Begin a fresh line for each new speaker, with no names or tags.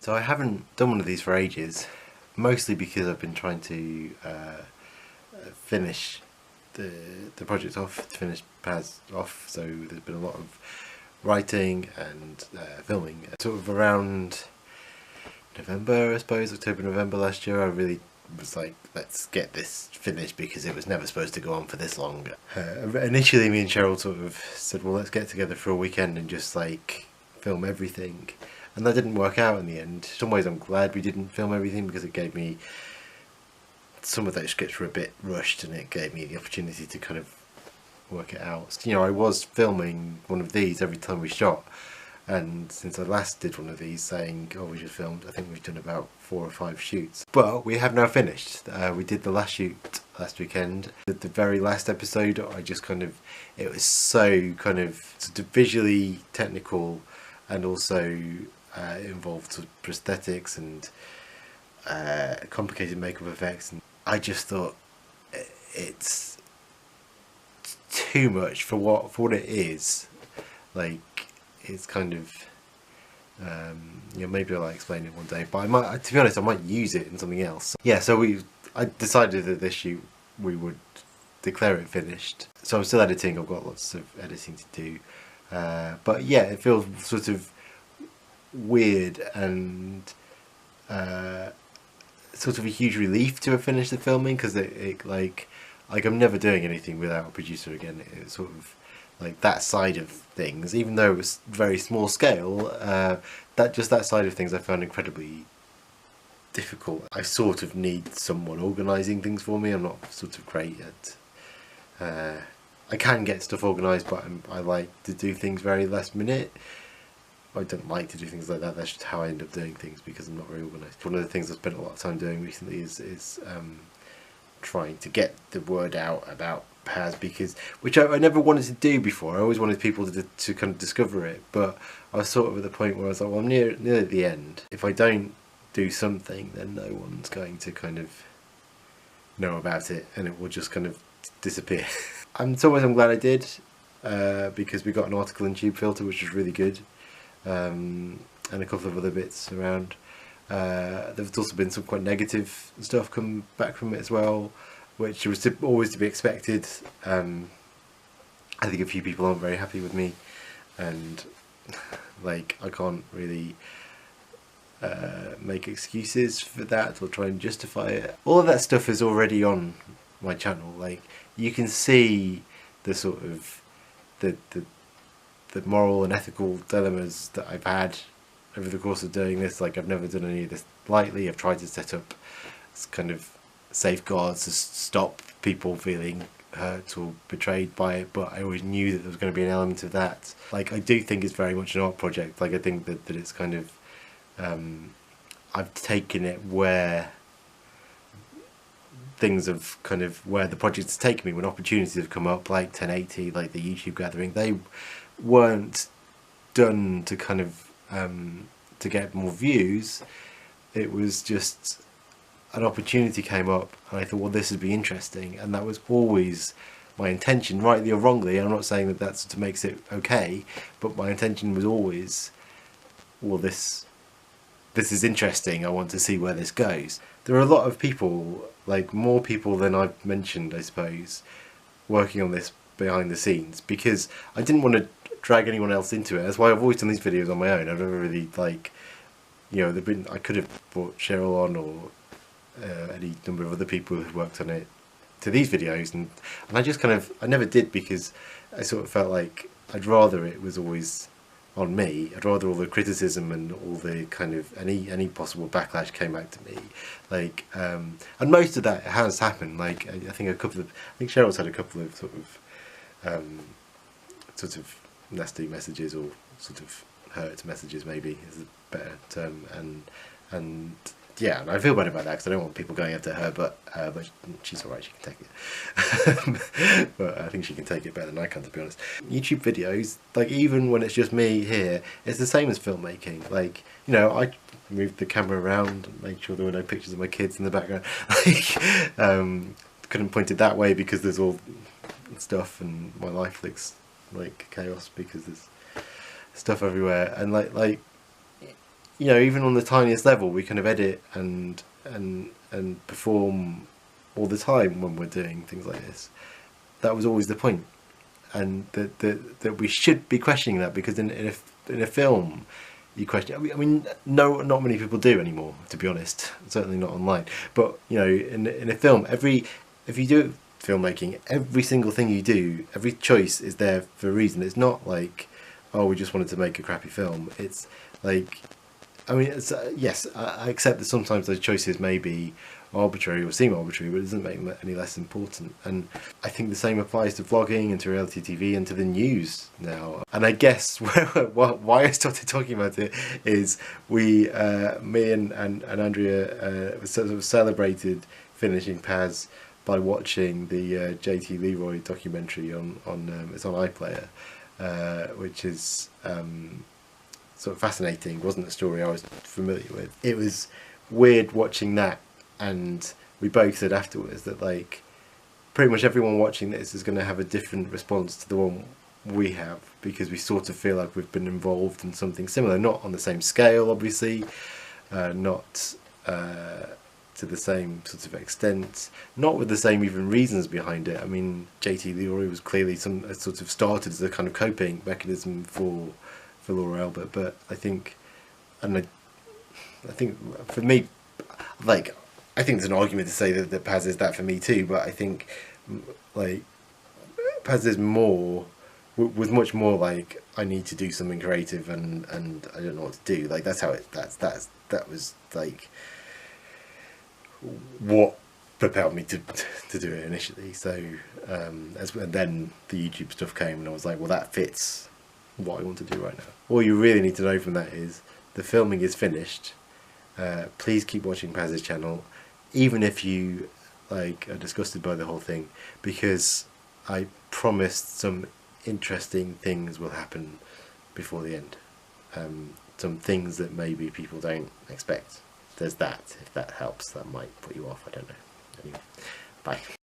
So I haven't done one of these for ages, mostly because I've been trying to finish the project off, to finish Paz off. So there's been a lot of writing and filming. Sort of around November, I suppose, October, November last year, I really was like, let's get this finished because it was never supposed to go on for this long. Initially, me and Cheryl sort of said, well, let's get together for a weekend and just like film everything. And that didn't work out in the end. In some ways I'm glad we didn't film everything because it gave me, some of those scripts were a bit rushed and it gave me the opportunity to kind of work it out. You know, I was filming one of these every time we shot, and since I last did one of these saying, oh, we just filmed, I think we've done about 4 or 5 shoots. But we have now finished. We did the last shoot last weekend. The very last episode, I just kind of, it was so kind of sort of visually technical, and also it involved sort of prosthetics and complicated makeup effects, and I just thought it's too much for what it is. Like, it's kind of you know, maybe I'll explain it one day, but I might, to be honest, I might use it in something else. Yeah, so I decided that this shoot we would declare it finished. So I'm still editing, I've got lots of editing to do, but yeah, it feels sort of weird and sort of a huge relief to have finished the filming, because it like I'm never doing anything without a producer again. It's sort of like that side of things, even though it was very small scale, that side of things I found incredibly difficult. I sort of need someone organising things for me. I'm not sort of great at I can get stuff organised, but I like to do things very last minute. I don't like to do things like that. That's just how I end up doing things, because I'm not very organised. One of the things I've spent a lot of time doing recently is trying to get the word out about Paz, because which I never wanted to do before. I always wanted people to kind of discover it, but I was sort of at the point where I was like, well, I'm near the end. If I don't do something, then no one's going to kind of know about it, and it will just kind of disappear. In some ways I'm glad I did, because we got an article in Tube Filter which was really good. And a couple of other bits around. There's also been some quite negative stuff come back from it as well, which was always to be expected. I think a few people aren't very happy with me, and like I can't really make excuses for that or try and justify it. All of that stuff is already on my channel. Like, you can see the sort of the moral and ethical dilemmas that I've had over the course of doing this. Like, I've never done any of this lightly. I've tried to set up kind of safeguards to stop people feeling hurt or betrayed by it, but I always knew that there was going to be an element of that. Like, I do think it's very much an art project. Like, I think that it's kind of I've taken it where things have kind of, where the project has taken me when opportunities have come up, like 1080, like the YouTube gathering. They weren't done to kind of to get more views. It was just an opportunity came up and I thought, well, this would be interesting, and that was always my intention, rightly or wrongly. I'm not saying that that's what makes it okay, but my intention was always, well, this is interesting, I want to see where this goes. There are a lot of people, like more people than I've mentioned, I suppose, working on this behind the scenes, because I didn't want to drag anyone else into it. That's why I've always done these videos on my own. I've never really, like, you know, I could have brought Cheryl on, or any number of other people who worked on it to these videos, and I just kind of, I never did, because I sort of felt like I'd rather it was always on me. I'd rather all the criticism and all the kind of any possible backlash came back to me. Like, and most of that has happened. Like, I think Cheryl's had a couple of sort of nasty messages, or sort of hurt messages, maybe is a better term, and yeah, and I feel bad about that because I don't want people going after her, but she's alright, she can take it. But I think she can take it better than I can, to be honest. YouTube videos, like, even when it's just me here, it's the same as filmmaking. Like, you know, I moved the camera around and made sure there were no pictures of my kids in the background. Like, couldn't point it that way because there's all stuff, and my life looks like chaos because there's stuff everywhere. And like you know, even on the tiniest level, we kind of edit and perform all the time when we're doing things like this. That was always the point, and that we should be questioning that, because in a film, you question. I mean, no, not many people do anymore, to be honest. Certainly not online. But you know, in a film, if you do filmmaking, every single thing you do, every choice is there for a reason. It's not like, oh, we just wanted to make a crappy film. It's like, I mean, yes, I accept that sometimes those choices may be arbitrary or seem arbitrary, but it doesn't make them any less important. And I think the same applies to vlogging and to reality TV and to the news now. And I guess why I started talking about it is me and Andrea sort of celebrated finishing Paz by watching the JT Leroy documentary on it's on iPlayer, which is sort of fascinating. It wasn't a story I was familiar with. It was weird watching that, and we both said afterwards that like pretty much everyone watching this is going to have a different response to the one we have, because we sort of feel like we've been involved in something similar, not on the same scale obviously, not to the same sort of extent, not with the same even reasons behind it. I mean, JT Leroy was clearly sort of started as a kind of coping mechanism for Laura Albert, but I think for me, like, I think there's an argument to say that Paz is that for me too, but I think like Paz is was much more like, I need to do something creative and I don't know what to do. Like that was like what propelled me to do it initially. So and then the YouTube stuff came, and I was like, well, that fits what I want to do right now. All you really need to know from that is the filming is finished. Please keep watching Paz's channel, even if you like are disgusted by the whole thing, because I promised some interesting things will happen before the end. Some things that maybe people don't expect. There's that. If that helps, that might put you off. I don't know. Anyway, bye.